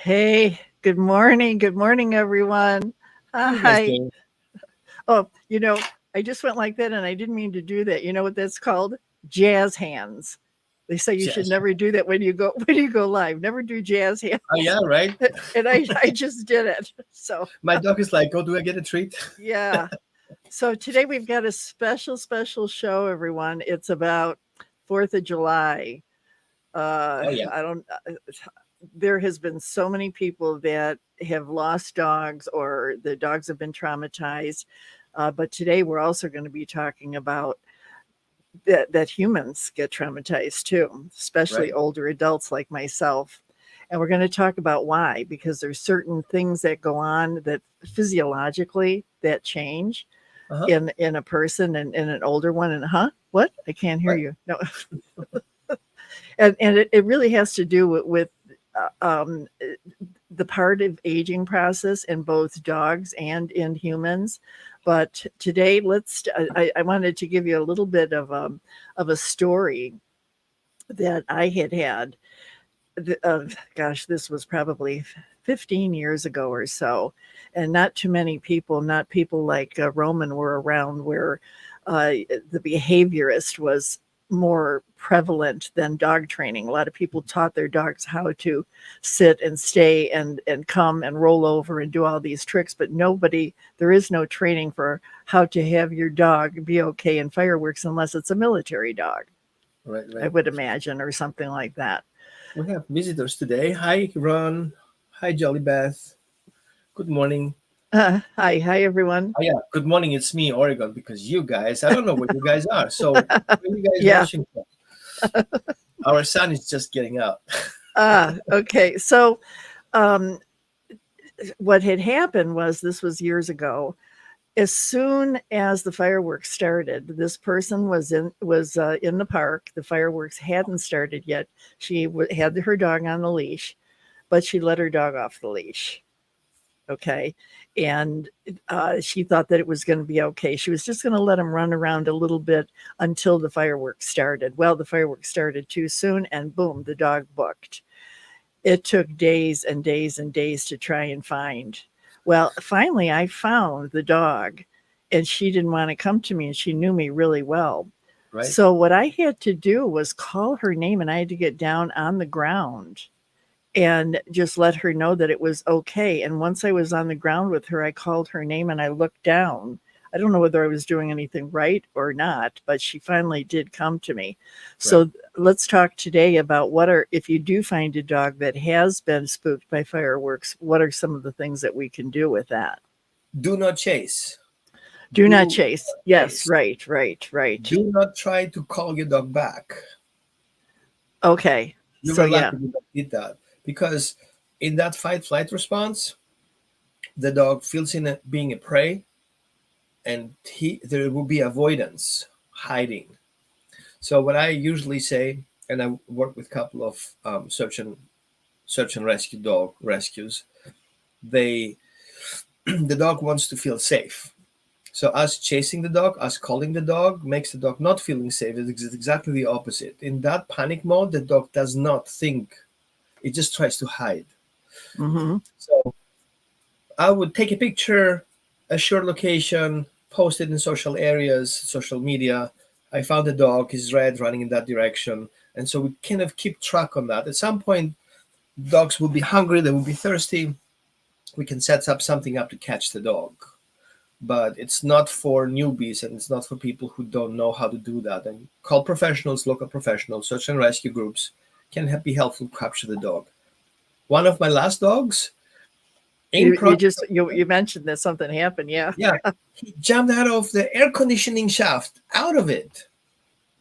Hey, good morning. Good morning, everyone. How you guys Hi. doing? Oh, I just went like that and I didn't mean to do that. You know what that's called? Jazz hands. They say you should Yes. never do that when you go when you go live. Never do jazz Oh hands. yeah, right. And I just did it. So, My dog is like, "Oh, do I get a treat?" yeah. So today we've got a special show, everyone. It's about 4th of July. Oh yeah, I don't There has been so many people that have lost dogs or the dogs have been traumatized. But today we're also going to be talking about that humans get traumatized too, especially right. older adults like myself. And we're going to talk about why, because there's certain things that go on that physiologically that change Uh-huh. in a person and in an older one. And what? I can't hear What? you. No. And it really has to do with the part of aging process in both dogs and in humans. But today, I wanted to give you a little bit of a story that I had. Gosh, this was probably 15 years ago or so, and not too many people, not people like Roman, were around where the behaviorist was more prevalent than dog training. A lot of people taught their dogs how to sit and stay and come and roll over and do all these tricks, but there is no training for how to have your dog be okay in fireworks unless it's a military dog, Right, I right. would imagine, or something like that. We have visitors today. Hi, Ron. Hi, Jolly Beth. Good morning. Hi, everyone. Oh yeah, good morning. It's me, Oregon, because you guys, I don't know where you guys are. So, where are you guys Yeah. watching from? Our sun is just getting out. Okay. So, um, what had happened was this was years ago. As soon as the fireworks started, this person was in the park. The fireworks hadn't started yet. She had her dog on the leash, but she let her dog off the leash. Okay. And she thought that it was going to be okay. She was just going to let him run around a little bit until the fireworks started. Well, the fireworks started too soon, and boom, the dog booked. It took days and days and days to try and find. Well, finally, I found the dog, and she didn't want to come to me, and she knew me really well. Right. So, what I had to do was call her name, and I had to get down on the ground and just let her know that it was okay. And once I was on the ground with her, I called her name and I looked down. I don't know whether I was doing anything right or not, but she finally did come to me. Right. So let's talk today about if you do find a dog that has been spooked by fireworks, what are some of the things that we can do with that? Do not chase. Do not Do chase. not Yes, chase. right. Do not try to call your dog back. Okay. You So, were yeah. lucky that you did that because in that fight flight response, the dog feels in being a prey, and there will be avoidance, hiding. So what I usually say, and I work with a couple of search and rescue dog rescues, they the dog wants to feel safe. So us chasing the dog, us calling the dog, makes the dog not feeling safe. It's exactly the opposite. In that panic mode, the dog does not think; it just tries to hide. Hmm. So I would take a picture, a short location, post it in social areas, social media. I found a dog, he's red, running in that direction. And so we kind of keep track on that. At some point, dogs will be hungry, they will be thirsty. We can set up something up to catch the dog. But it's not for newbies and it's not for people who don't know how to do that. And call professionals, local professionals, search and rescue groups can be helpful to capture the dog. One of my last dogs in process. You mentioned that something happened. Yeah. Yeah, he jumped out of the air conditioning shaft, out of it.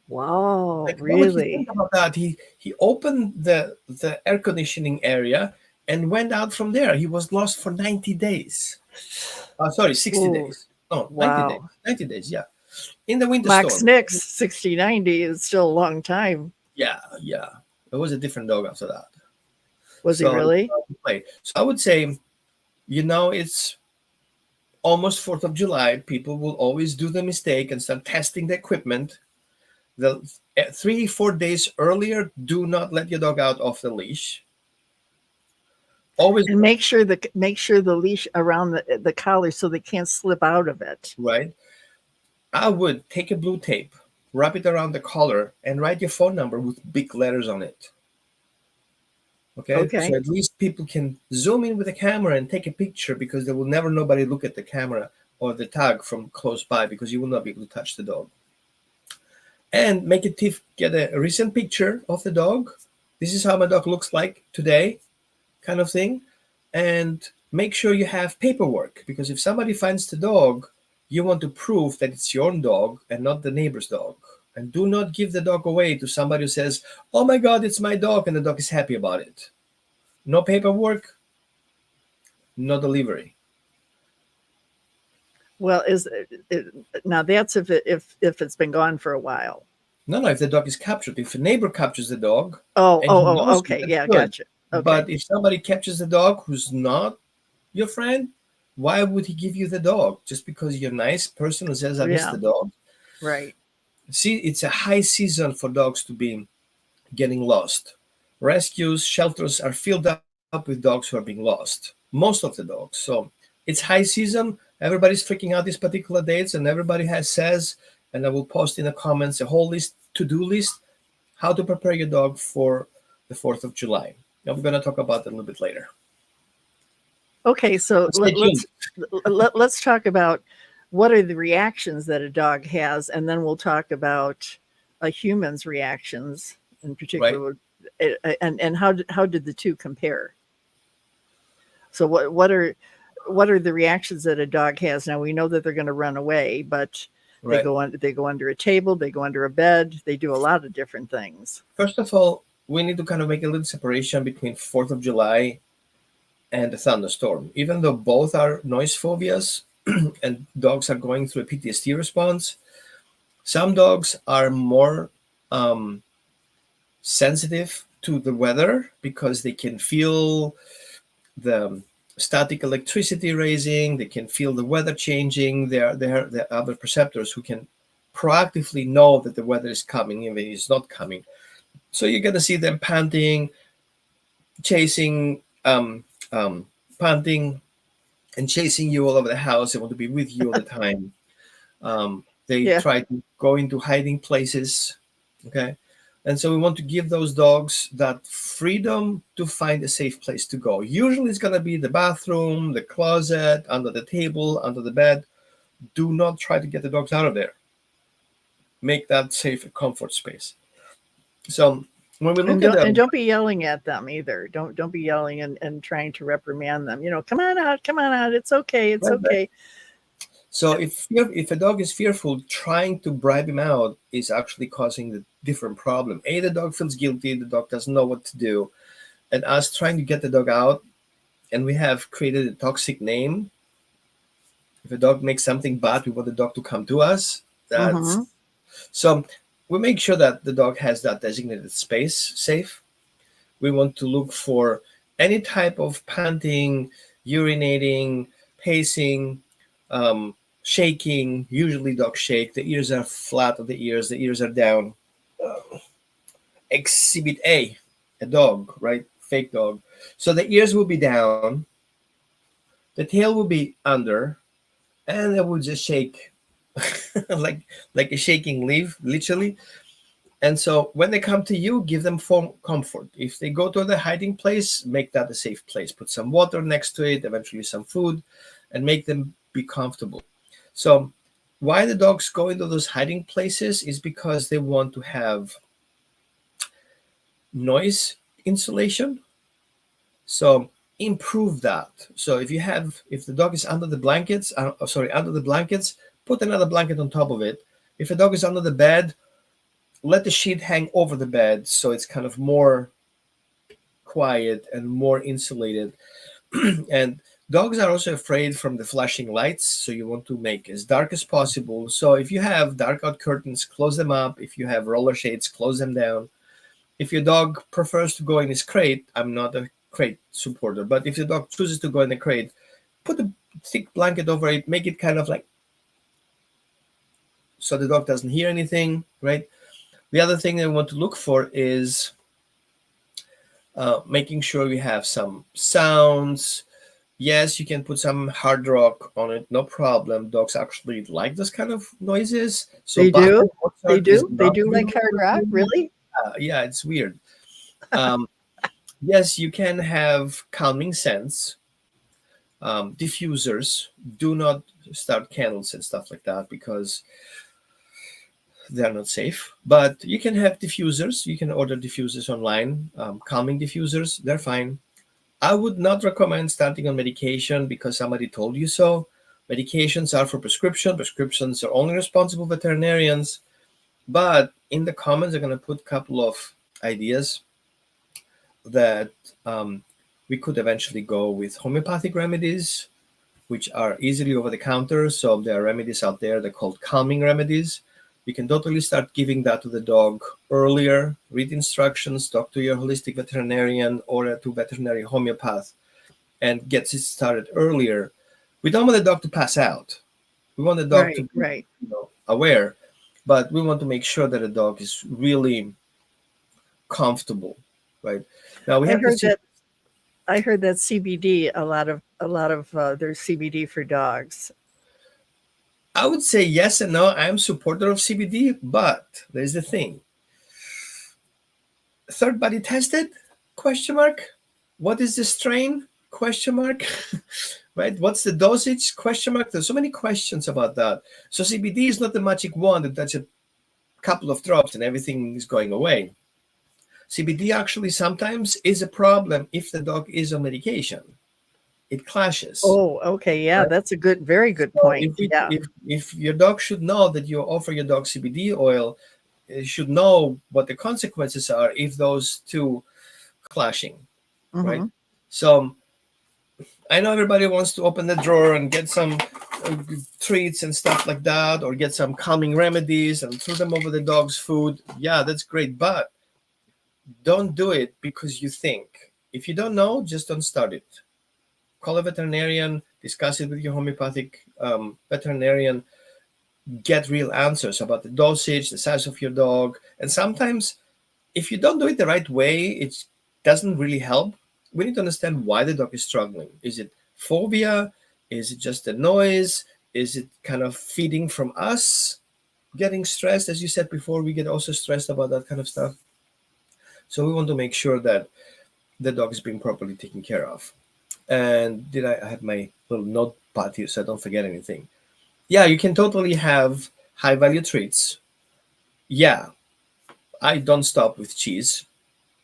Wow, Like, what would you think really? about that? He opened the air conditioning area and went out from there. He was lost for 90 days. Sorry, 60 Oh, days. No, 90 days. wow. 90 days, yeah. In the winter Max storm. Nix, 6090 is still a long time. Yeah, yeah. It was a different dog after that. Was he So it's really? hard to play. So I would say, it's almost 4th of July. People will always do the mistake and start testing the equipment. The 3-4 days earlier, do not let your dog out off the leash. Always And make sure the leash around the collar so they can't slip out of it. right. I would take a blue tape, wrap it around the collar, and write your phone number with big letters on it. Okay, so Okay. at least people can zoom in with the camera and take a picture because they will never nobody look at the camera or the tag from close by because you will not be able to touch the dog. And make it get a recent picture of the dog. This is how my dog looks like today, kind of thing. And make sure you have paperwork because if somebody finds the dog, you want to prove that it's your own dog and not the neighbor's dog. And do not give the dog away to somebody who says, "Oh my God, it's my dog," and the dog is happy about it. No paperwork, no delivery. Well, now that's if it's been gone for a while. No, no, if the dog is captured, if a neighbor captures the dog Oh, and oh, he oh, knows it, okay. that's Yeah, good. gotcha. Okay. But if somebody captures the dog who's not your friend, why would he give you the dog? Just because you're a nice person who says, "I miss Yeah, the dog." right. See, it's a high season for dogs to be getting lost. Rescues, shelters are filled up with dogs who are being lost. Most of the dogs. So it's high season. Everybody's freaking out these particular dates, and everybody has says, and I will post in the comments a whole list, to-do list, how to prepare your dog for the 4th of July. Now we're going to talk about that a little bit later. Okay, so Stay tuned. let's talk about what are the reactions that a dog has, and then we'll talk about a human's reactions in Right? particular, and how did the two compare? So what are the reactions that a dog has? Now we know that they're going to run away, but Right. they go under a table, they go under a bed, they do a lot of different things. First of all, we need to kind of make a little separation between 4th of July and a thunderstorm. Even though both are noise phobias and dogs are going through a PTSD response, some dogs are more um, sensitive to the weather because they can feel the static electricity raising, they can feel the weather changing. There are other perceptors who can proactively know that the weather is coming even if it's not coming. So you're going to see them panting, chasing, panting, and chasing you all over the house. They want to be with you all the time. They Yeah. try to go into hiding places. Okay. And so we want to give those dogs that freedom to find a safe place to go. Usually it's going to be the bathroom, the closet, under the table, under the bed. Do not try to get the dogs out of there. Make that safe a comfort space. So when we look at And them, don't be yelling at them either. Don't be yelling and trying to reprimand them. Come on out, come on out. It's okay, it's right, right. okay. So if a dog is fearful, trying to bribe him out is actually causing the different problem. A, the dog feels guilty, the dog doesn't know what to do, and us trying to get the dog out, and we have created a toxic name. If a dog makes something bad, we want the dog to come to us. That's Mm-hmm. so we make sure that the dog has that designated space safe. We want to look for any type of panting, urinating, pacing, shaking. Usually dogs shake. The ears are flat on the ears are down. Exhibit a dog, right? Fake dog. So the ears will be down, the tail will be under, and it will just shake like like a shaking leaf, literally. And so when they come to you, give them comfort. If they go to the hiding place, make that a safe place. Put some water next to it, eventually some food, and make them be comfortable. So why the dogs go into those hiding places is because they want to have noise insulation. So improve that. So if the dog is under the blankets, under the blankets, put another blanket on top of it. If a dog is under the bed, let the sheet hang over the bed so it's kind of more quiet and more insulated. And dogs are also afraid from the flashing lights, so you want to make as dark as possible. So if you have dark out curtains, close them up. If you have roller shades, close them down. If your dog prefers to go in his crate, I'm not a crate supporter, but if your dog chooses to go in the crate, put a thick blanket over it, make it kind of like so the dog doesn't hear anything, right? The other thing that we want to look for is Making sure we have some sounds. Yes, you can put some hard rock on it, no problem. Dogs actually like this kind of noises. So They Bach do? and Mozart is They not do like really hard for rock? them. Really? Yeah, it's weird. Um, yes, you can have calming scents, diffusers. Do not start candles and stuff like that because they're not safe. But you can have diffusers. You can order diffusers online, calming diffusers. They're fine. I would not recommend starting on medication because somebody told you so. Medications are for prescription. Prescriptions are only responsible veterinarians. But in the comments, I'm going to put a couple of ideas that um, we could eventually go with homeopathic remedies, which are easily over the counter. So there are remedies out there that are called calming remedies. You can totally start giving that to the dog earlier. Read instructions, talk to your holistic veterinarian or to veterinary homeopath and gets it started earlier. We don't want the dog to pass out. We want the dog to Right, be, right. aware, but we want to make sure that the dog is really comfortable, right? Now we I have to heard see. that I heard that CBD, a lot of there's CBD for dogs. I would say yes and no. I am supporter of CBD, but there's the thing: third body tested? Question mark. What is the strain? Question mark. Right? What's the dosage? Question mark. There's so many questions about that. So CBD is not the magic wand that that's a couple of drops and everything is going away. CBD actually sometimes is a problem if the dog is on medication. It clashes. Oh, okay. Yeah, Right? that's a very good So point. Yeah. if your dog should know that you offer your dog CBD oil, it should know what the consequences are if those two clashing, right? Hmm. So I know everybody wants to open the drawer and get some treats and stuff like that, or get some calming remedies and throw them over the dog's food. Yeah, that's great, but don't do it because you think. If you don't know, just don't start it. Call a veterinarian, discuss it with your homeopathic veterinarian, get real answers about the dosage, the size of your dog. And sometimes, if you don't do it the right way, it doesn't really help. We need to understand why the dog is struggling. Is it phobia? Is it just the noise? Is it kind of feeding from us? Getting stressed, as you said before, we get also stressed about that kind of stuff. So we want to make sure that the dog is being properly taken care of. And I have my little notepad here so I don't forget anything. Yeah, you can totally have high value treats. Yeah, I don't stop with cheese.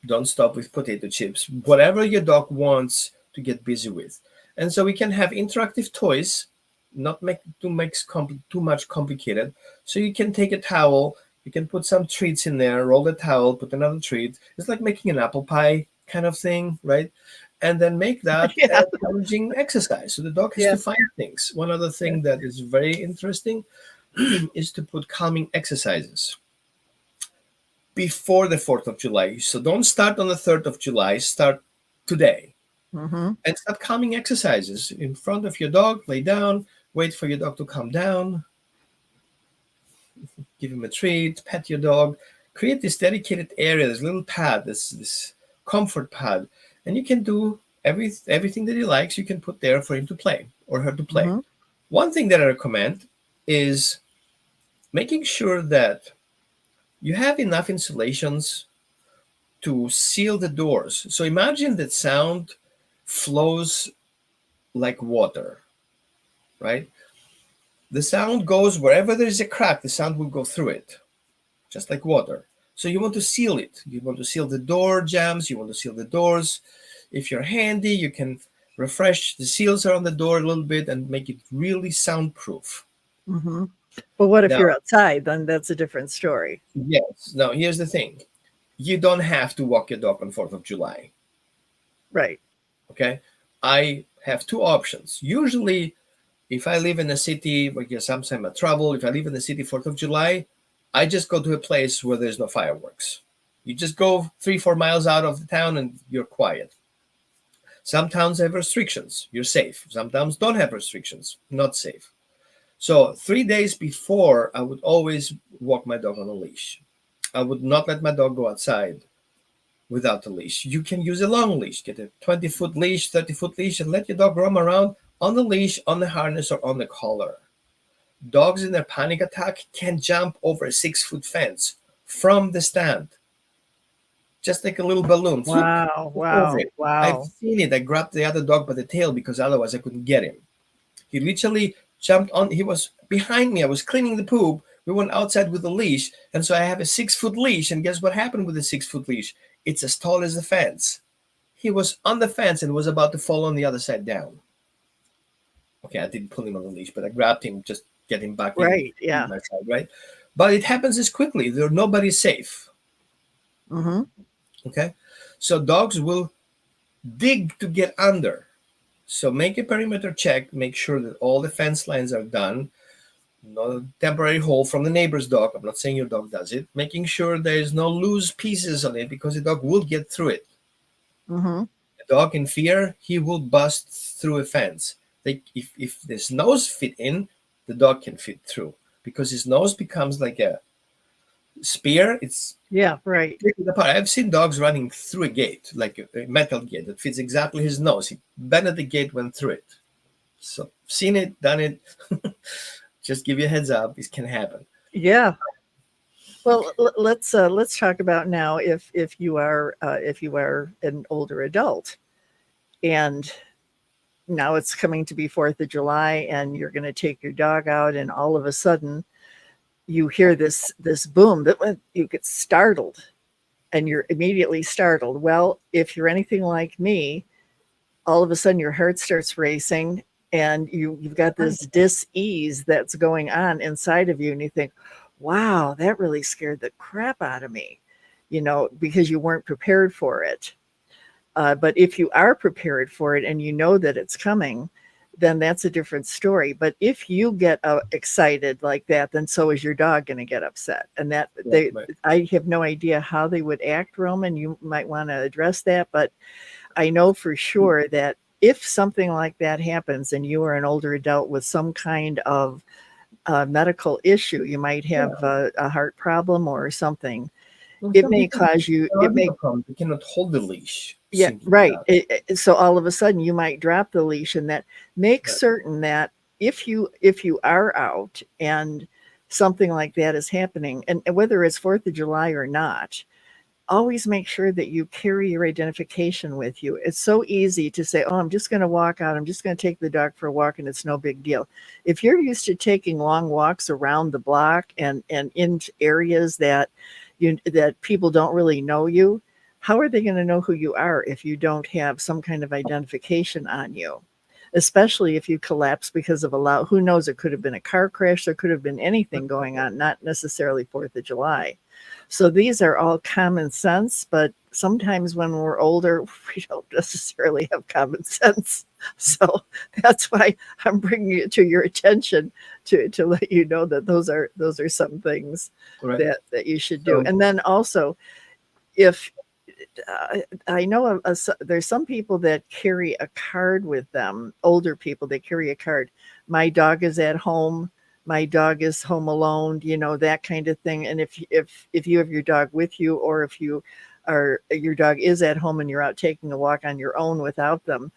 Don't stop with potato chips. Whatever your dog wants to get busy with. And so we can have interactive toys, not make too much complicated. So you can take a towel, you can put some treats in there, roll the towel, put another treat. It's like making an apple pie kind of thing, right? And then make that Yeah. a challenging exercise. So the dog has Yeah. to find things. One other Yeah. thing that is very interesting is to put calming exercises before the 4th of July. So don't start on the 3rd of July, start today. Hmm. And start calming exercises in front of your dog, lay down, wait for your dog to calm down, give him a treat, pet your dog, create this dedicated area, this little pad, this comfort pad, and you can do everything that he likes, you can put there for him to play or her to play. Hmm. One thing that I recommend is making sure that you have enough insulations to seal the doors. So imagine that sound flows like water, right? The sound goes wherever there is a crack, the sound will go through it, just like water. So you want to seal it. You want to seal the door jambs, you want to seal the doors. If you're handy, you can refresh the seals around the door a little bit and make it really soundproof. Hmm. But what if Now, you're outside? Then that's a different story. yes, now here's the thing. You don't have to walk your dog on 4th of July. Right. Okay? I have two options. Usually, if I live in a city, because sometimes I travel, if I live in the city 4th of July, I just go to a place where there's no fireworks. You just go 3, 4 miles out of the town and you're quiet. Some towns have restrictions, you're safe. Some towns don't have restrictions, not safe. So 3 days before, I would always walk my dog on a leash. I would not let my dog go outside without the leash. You can use a long leash. Get a 20-foot leash, 30-foot leash, and let your dog roam around on the leash, on the harness, or on the collar. Dogs in their panic attack can jump over a 6-foot fence from the stand, just like a little balloon. Whoop, Wow. over Wow. it. I've Wow. seen it. I grabbed the other dog by the tail because otherwise I couldn't get him. He literally jumped on. He was behind me. I was cleaning the poop. We went outside with a leash, and so I have a 6-foot leash. And guess what happened with the 6-foot leash? It's as tall as the fence. He was on the fence and was about to fall on the other side down. Okay, I didn't pull him on the leash, but I grabbed him, just get him back in Right. Yeah. my side, right? But it happens as quickly. Nobody's safe. Mm-hmm. Okay, so dogs will dig to get under. So make a perimeter check. Make sure that all the fence lines are done. No temporary hole from the neighbor's dog. I'm not saying your dog does it. Making sure there's no loose pieces on it because the dog will get through it. Mm-hmm. A dog in fear, he will bust through a fence. If his nose fit in, the dog can fit through because his nose becomes like a spear. It's Yeah. Right. taken apart. I've seen dogs running through a gate, like a metal gate that fits exactly his nose. He bent the gate, went through it. So seen it, done it. Just give you a heads up. This can happen. Yeah. Well, let's talk about now if you are an older adult, and now it's coming to be 4th of July, and you're going to take your dog out, and all of a sudden you hear this boom that you get startled, and you're immediately startled. Well, if you're anything like me, all of a sudden your heart starts racing, and you've got this dis-ease that's going on inside of you, and you think, wow, that really scared the crap out of me, because you weren't prepared for it. But if you are prepared for it and you know that it's coming, then that's a different story. But if you get excited like that, then so is your dog going to get upset. And Right. I have no idea how they would act, Roman. You might want to address that, but I know for sure that if something like that happens and you are an older adult with some kind of medical issue, you might have a heart problem or something. Well, It some may people cause you. It may. problem. They cannot hold the leash. Yeah, Simply right. enough. So all of a sudden you might drop the leash, and that make Right. certain that if you are out and something like that is happening, and whether it's 4th of July or not, always make sure that you carry your identification with you. It's so easy to say, oh, I'm just going to walk out. I'm just going to take the dog for a walk, and it's no big deal. If you're used to taking long walks around the block and in areas that people don't really know you, how are they going to know who you are if you don't have some kind of identification on you? Especially if you collapse because of who knows, it could have been a car crash, there could have been anything going on, not necessarily 4th of July. So these are all common sense, but sometimes when we're older, we don't necessarily have common sense. So that's why I'm bringing it to your attention to let you know that those are some things Right. that you should do. So- And then also, if I know there's some people that carry a card with them, older people, they carry a card. My dog is at home. My dog is home alone, that kind of thing. And if you have your dog with you, or if your dog is at home and you're out taking a walk on your own without them,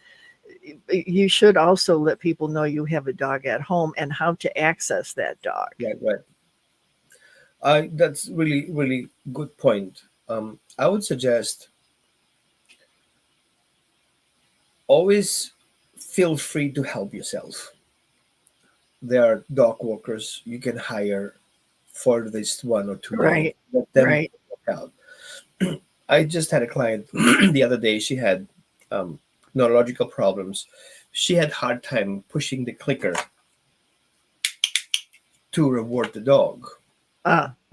you should also let people know you have a dog at home and how to access that dog. Right. That's really, really good point. I would suggest always feel free to help yourself. There are dog walkers you can hire for this 1 or 2 days. Right. Let them Right. walk out. I just had a client the other day. She had neurological problems. She had hard time pushing the clicker to reward the dog.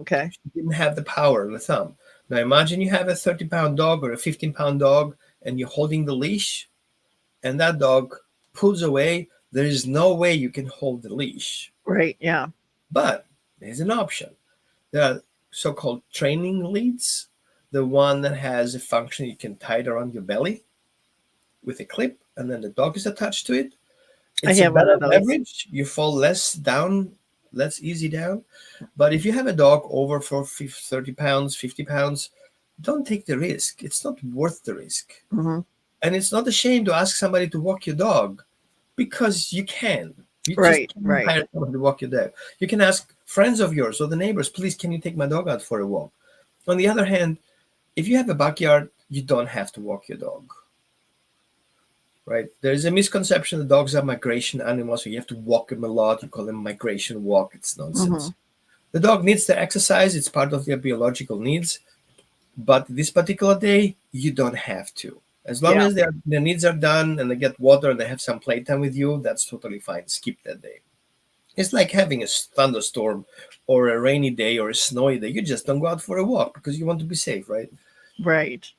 Okay. She didn't have the power of the thumb. Now imagine you have a 30-pound dog or a 15-pound dog, and you're holding the leash, and that dog pulls away. There is no way you can hold the leash. Right. Yeah. But there's an option. There are so-called training leads. The one that has a function you can tie it around your belly with a clip, and then the dog is attached to it. It's I have a one better of those. leverage. You fall less easy down. But if you have a dog over for 30 pounds, 50 pounds, don't take the risk. It's not worth the risk. Hmm. And it's not a shame to ask somebody to walk your dog because you can. You just Right, can right. hire someone to walk your dog. You can ask friends of yours or the neighbors, please, can you take my dog out for a walk? On the other hand, if you have a backyard, you don't have to walk your dog, right? There is a misconception that dogs are migration animals, so you have to walk them a lot. You call them migration walk. It's Hmm. nonsense. The dog needs the exercise. It's part of their biological needs. But this particular day, you don't have to. As long Yeah, as their needs are done and they get water and they have some playtime with you, that's totally fine. Skip that day. It's like having a thunderstorm or a rainy day or a snowy day. You just don't go out for a walk because you want to be safe, right? right.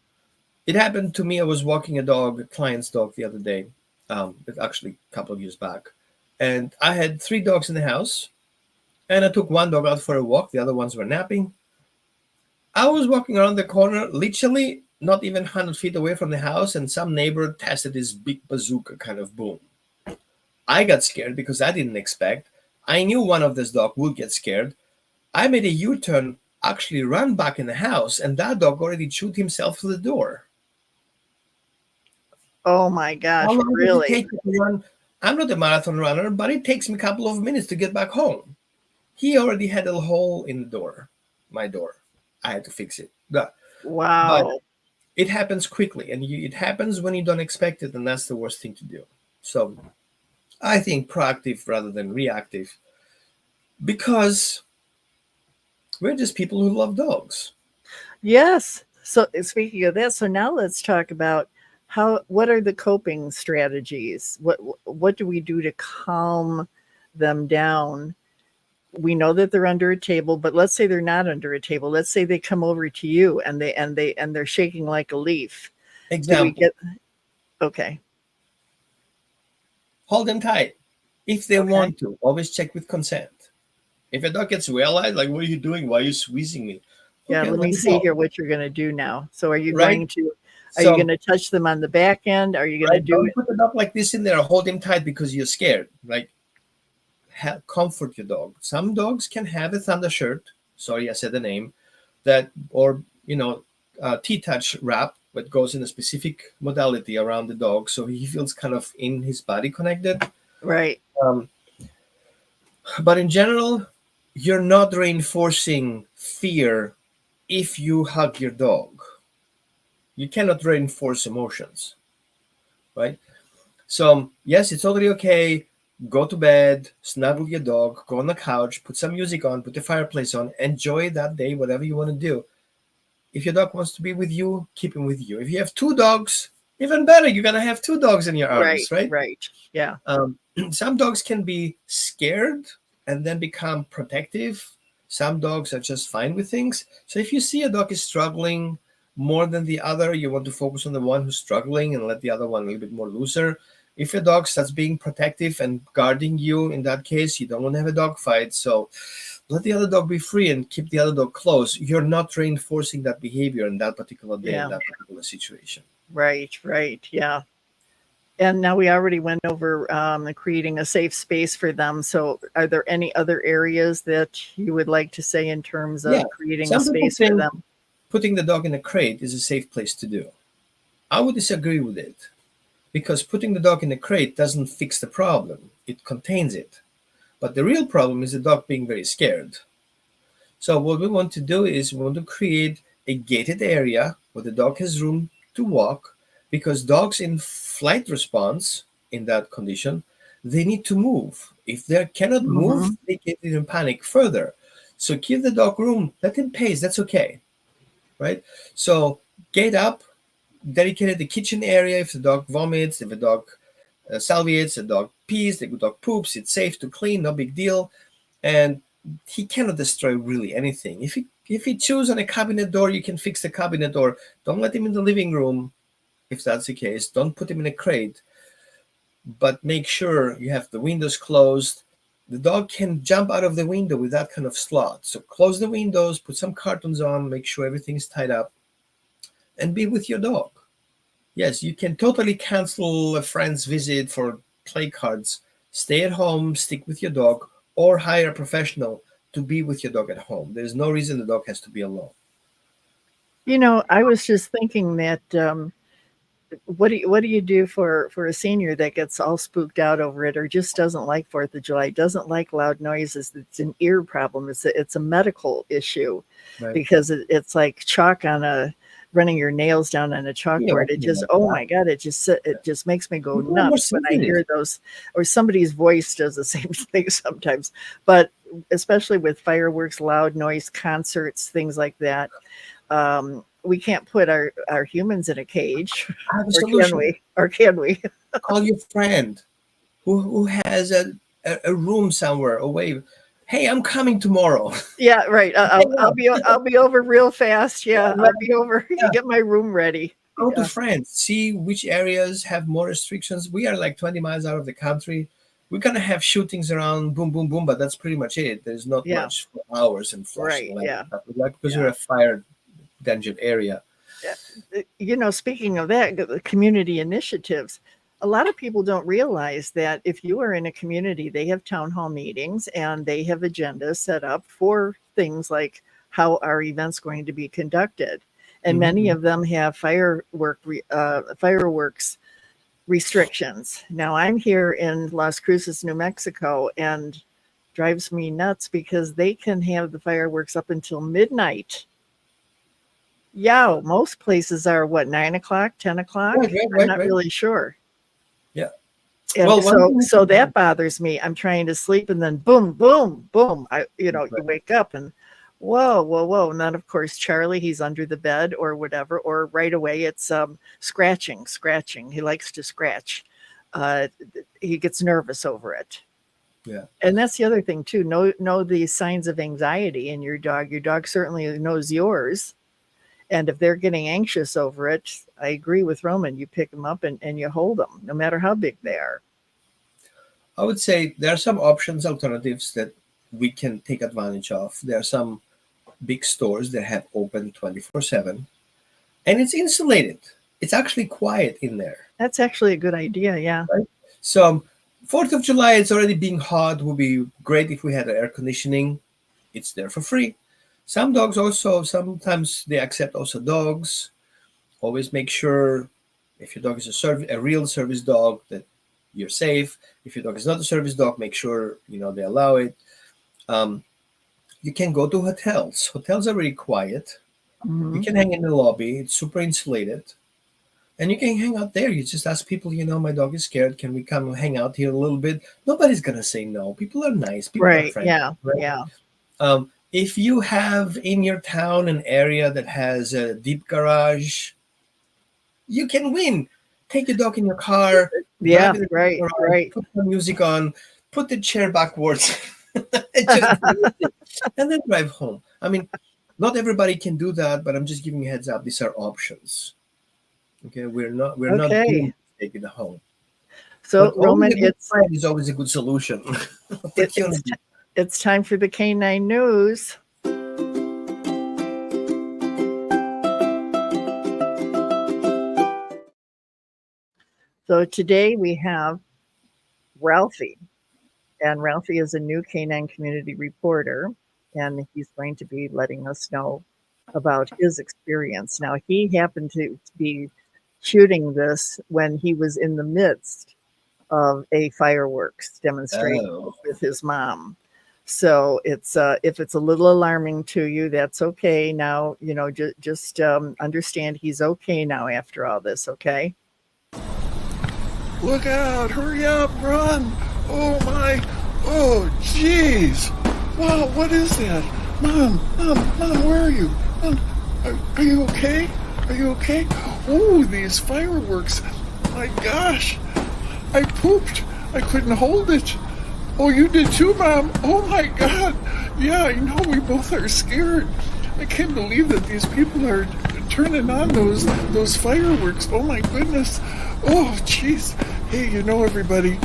It happened to me. I was walking a dog, a client's dog, the other day, actually a couple of years back. And I had three dogs in the house, and I took one dog out for a walk. The other ones were napping. I was walking around the corner, literally not even 100 feet away from the house, and some neighbor tested this big bazooka kind of boom. I got scared because I didn't expect. I knew one of this dog would get scared. I made a U-turn, actually ran back in the house, and that dog already chewed himself through the door. Oh my How gosh, long does it really? take you to run? I'm not a marathon runner, but it takes me a couple of minutes to get back home. He already had a hole in the door, my door. I had to fix it. But Wow. it happens quickly, and it happens when you don't expect it, and that's the worst thing to do. So I think proactive rather than reactive, because we're just people who love dogs. Yes. So speaking of that, so now let's talk about what are the coping strategies? What do we do to calm them down? We know that they're under a table, but let's say they're not under a table. Let's say they come over to you and they're shaking like a leaf. Do we Example, get okay? hold them tight. If they Okay. want to, always check with consent. If a dog gets well-eyed, like, what are you doing? Why are you squeezing me? Yeah, Okay, let let me it see go. here what you're going to do now. So Right? are you So, going to touch them on the back end? Are you going to right, do don't put the dog like this in there or hold him tight because you're scared. Like, comfort your dog. Some dogs can have a thunder shirt. Sorry, I said the name. That, or, T-touch wrap that goes in a specific modality around the dog, so he feels kind of in his body connected. right? Um, but in general, you're not reinforcing fear if you hug your dog. You cannot reinforce emotions, right? So, yes, it's totally okay. Go to bed, snuggle your dog, go on the couch, put some music on, put the fireplace on, enjoy that day, whatever you want to do. If your dog wants to be with you, keep him with you. If you have two dogs, even better, you're going to have two dogs in your Right, arms, right? right. Yeah. Some dogs can be scared and then become protective. Some dogs are just fine with things. So if you see a dog is struggling more than the other, you want to focus on the one who's struggling and let the other one a little bit more looser. If your dog starts being protective and guarding you, in that case, you don't want to have a dog fight. So let the other dog be free and keep the other dog close. You're not reinforcing that behavior in that particular day, in Yeah. that particular situation. Right, right. Yeah. And now we already went over creating a safe space for them. So, are there any other areas that you would like to say in terms Yeah. of creating a Some people space for think them? putting the dog in a crate is a safe place to do. I would disagree with it because putting the dog in a crate doesn't fix the problem, it contains it. But the real problem is the dog being very scared. So, what we want to do is we want to create a gated area where the dog has room to walk because dogs in flight response in that condition, they need to move. If they cannot move, Hmm. they get in panic further. So, give the dog room, let him pace, that's okay, right? So, gate up, dedicated the kitchen area. If the dog vomits, if the dog salviates, the dog pees, the dog poops, it's safe to clean, no big deal. And he cannot destroy really anything. If he chews on a cabinet door, you can fix the cabinet door. Don't let him in the living room if that's the case. Don't put him in a crate, but make sure you have the windows closed. The dog can jump out of the window with that kind of slot. So close the windows, put some cartons on, make sure everything's tied up, and be with your dog. Yes, you can totally cancel a friend's visit for play cards. Stay at home, stick with your dog, or hire a professional to be with your dog at home. There's no reason the dog has to be alone. I was just thinking that what do you do for a senior that gets all spooked out over it or just doesn't like Fourth of July, doesn't like loud noises? It's an ear problem. It's a medical issue Right. because it's like chalk on a running your nails down on a Yeah, chalkboard. It opening just like oh that. my god, it just makes me go People are more nuts when I sensitive. hear those, or somebody's voice does the same thing sometimes. But especially with fireworks, loud noise, concerts, things like that, we can't put our humans in a cage, I have a or can solution. we? Or can we? Call your friend who has a room somewhere away. Hey, I'm coming tomorrow. Yeah, right. I'll Hang I'll out. be I'll be over real fast. Yeah, Right, I'll be over. yeah. Get my room ready. Go to Yeah, France. See which areas have more restrictions. We are like 20 miles out of the country. We're gonna have shootings around, boom, boom, boom, but that's pretty much it. There's not yeah, much for hours and flashing right. lights, Yeah, like because we're yeah. a fire danger area. Speaking of that, the community initiatives, a lot of people don't realize that if you are in a community, they have town hall meetings and they have agendas set up for things like how are events going to be conducted. And many Hmm. of them have fireworks restrictions. Now, I'm here in Las Cruces, New Mexico, and drives me nuts because they can have the fireworks up until midnight. Yeah, most places are what, 9 o'clock, 10 o'clock? Right, right, I'm right, not right. really sure. Yeah. And Well, one thing. so that bothers me. I'm trying to sleep and then boom, boom, boom. You Right. wake up and whoa, whoa, whoa. And then of course Charlie, he's under the bed or whatever, or right away it's scratching, scratching. He likes to scratch. Uh he gets nervous over it. Yeah. And that's the other thing too. Know the signs of anxiety in your dog. Your dog certainly knows yours. And if they're getting anxious over it, I agree with Roman. You pick them up and you hold them, no matter how big they are. I would say there are some options, alternatives that we can take advantage of. There are some big stores that have open 24/7, and it's insulated. It's actually quiet in there. That's actually a good idea. Yeah. Right? So, 4th of July, it's already being hot. Would be great if we had air conditioning. It's there for free. Some dogs also, sometimes they accept also dogs. Always make sure if your dog is a real service dog that you're safe. If your dog is not a service dog, make sure they allow it. Um, you can go to hotels. Hotels are really quiet. You Hmm. can hang in the lobby. It's super insulated. And you can hang out there. You just ask people, my dog is scared. Can we come hang out here a little bit? Nobody's going to say no. People are nice. People are Right. friendly. Yeah. Right? Yeah. If you have in your town an area that has a deep garage, you can win. Take your dog in your car, drive Yeah. in the Right. garage, Right. put some music on, put the chair backwards, and just and then drive home. I mean, not everybody can do that, but I'm just giving you a heads up. These are options. Okay, we're not Okay. doomed to take it home. So But always Roman, a good plan is always a good solution. it, it's Opportunity. t- it's time for the canine news. So today we have Ralphie, and Ralphie is a new canine community reporter, and he's going to be letting us know about his experience. Now, he happened to be shooting this when he was in the midst of a fireworks demonstration Oh, with his mom. So it's if it's a little alarming to you, that's okay. Now just understand he's okay now after all this. Okay. Look out! Hurry up! Run! Oh my! Oh jeez! Wow! What is that? Mom! Where are you? Mom, are you okay? Are you okay? Oh, these fireworks! My gosh! I pooped! I couldn't hold it! Oh, you did too, Mom! Oh my God! Yeah, I know we both are scared. I can't believe that these people are turning on those fireworks. Oh my goodness! Oh, jeez. Hey, everybody,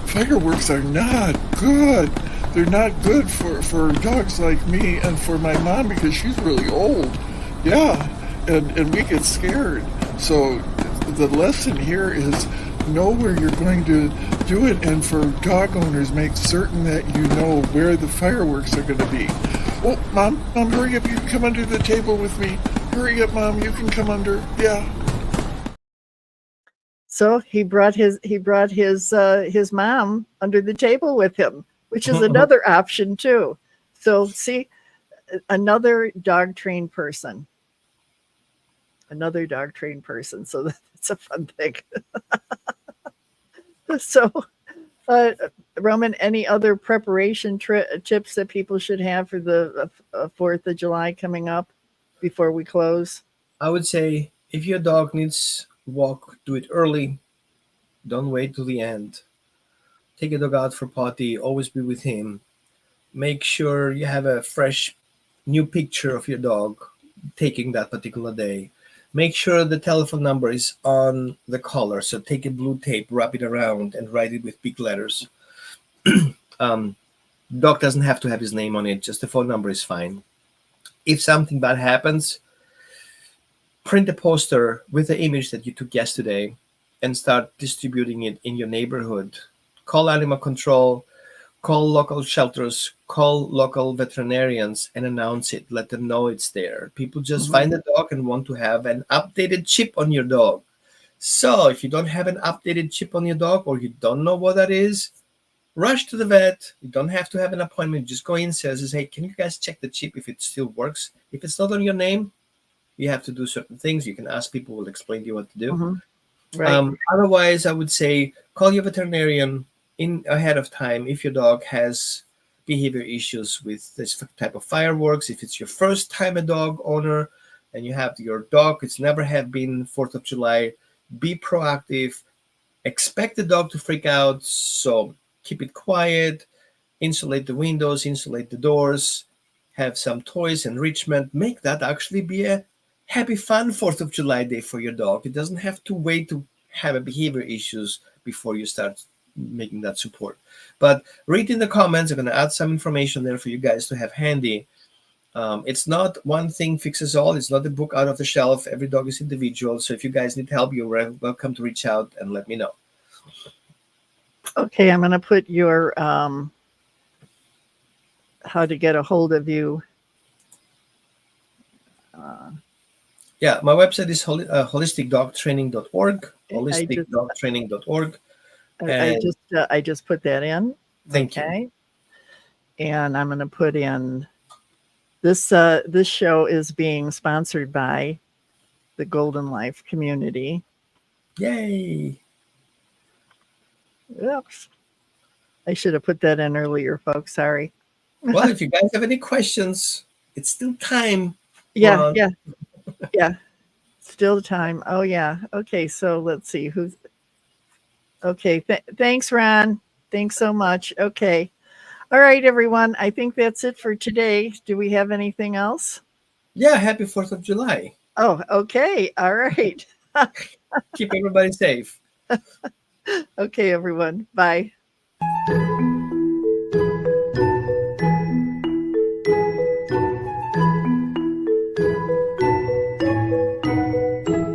fireworks are not good. They're not good for dogs like me and for my mom because she's really old. Yeah, and we get scared. So the lesson here is know where you're going to do it, and for dog owners, make certain that you know where the fireworks are going to be. Oh, Mom, hurry up. You can come under the table with me. Hurry up, Mom. You can come under. Yeah. So he brought his mom under the table with him, which is another option too. So see, another dog trained person. Another dog trained person. So that's a fun thing. So, Roman, any other preparation tips that people should have for the 4th of July coming up before we close? I would say if your dog needs walk, do it early. Don't wait till the end. Take your dog out for potty. Always be with him. Make sure you have a fresh new picture of your dog taking that particular day. Make sure the telephone number is on the collar. So take a blue tape, wrap it around, and write it with big letters. um, Dog doesn't have to have his name on it. Just the phone number is fine. If something bad happens, print a poster with the image that you took yesterday and start distributing it in your neighborhood. Call animal control, call local shelters, call local veterinarians and announce it. Let them know it's there. People just find a dog and want to have an updated chip on your dog. So if you don't have an updated chip on your dog or you don't know what that is, rush to the vet. You don't have to have an appointment. Just go in, says, hey, can you guys check the chip if it still works? If it's not on your name, you have to do certain things. You can ask people, will explain to you what to do. Right. Otherwise, I would say call your veterinarian in ahead of time if your dog has behavior issues with this type of fireworks. If it's your first time a dog owner and you have your dog, it's never have been 4th of July, be proactive. Expect the dog to freak out, so keep it quiet, insulate the windows, insulate the doors, have some toys, enrichment. Make that actually be a happy, fun 4th of July day for your dog. It doesn't have to wait to have a behavior issues before you start making that support. But read in the comments. I'm going to add some information there for you guys to have handy. It's not one thing fixes all. It's not a book out of the shelf. Every dog is individual. So if you guys need help, you're welcome to reach out and let me know. Okay, I'm going to put your how to get a hold of you. Yeah, my website is holisticdogtraining.org. I Holisticdogtraining.org. I just put that in. Thank you. And I'm going to put in this. This show is being sponsored by the Golden Life community. Yay! Oops, I should have put that in earlier, folks. Sorry. Well, if you guys have any questions, it's still time. Yeah. Still time. Oh yeah. Okay. So let's see who's. Okay. Thanks, Ron. Thanks so much. Okay. All right, everyone. I think that's it for today. Do we have anything else? Yeah, happy 4th of July. Oh, okay. All right. Keep everybody safe. Okay, everyone. Bye.